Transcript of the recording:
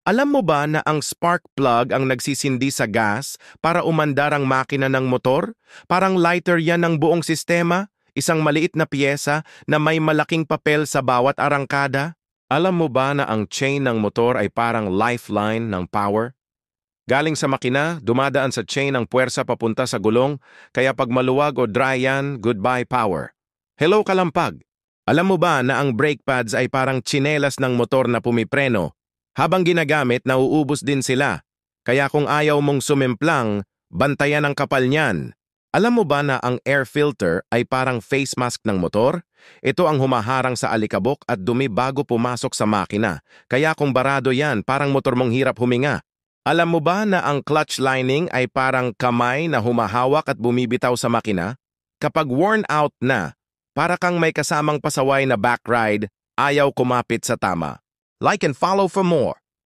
Alam mo ba na ang spark plug ang nagsisindi sa gas para umandar ang makina ng motor? Parang lighter yan ng buong sistema, isang maliit na piyesa na may malaking papel sa bawat arangkada. Alam mo ba na ang chain ng motor ay parang lifeline ng power? Galing sa makina, dumadaan sa chain ang puwersa papunta sa gulong, kaya pag maluwag o dry yan, goodbye power. Hello kalampag! Alam mo ba na ang brake pads ay parang tsinelas ng motor na pumipreno? Habang ginagamit, nauubos din sila. Kaya kung ayaw mong sumimplang, bantayan ang kapal niyan. Alam mo ba na ang air filter ay parang face mask ng motor? Ito ang humaharang sa alikabok at dumi bago pumasok sa makina. Kaya kung barado yan, parang motor mong hirap huminga. Alam mo ba na ang clutch lining ay parang kamay na humahawak at bumibitaw sa makina? Kapag worn out na, para kang may kasamang pasaway na back ride, ayaw kumapit sa tama. Like and follow for more.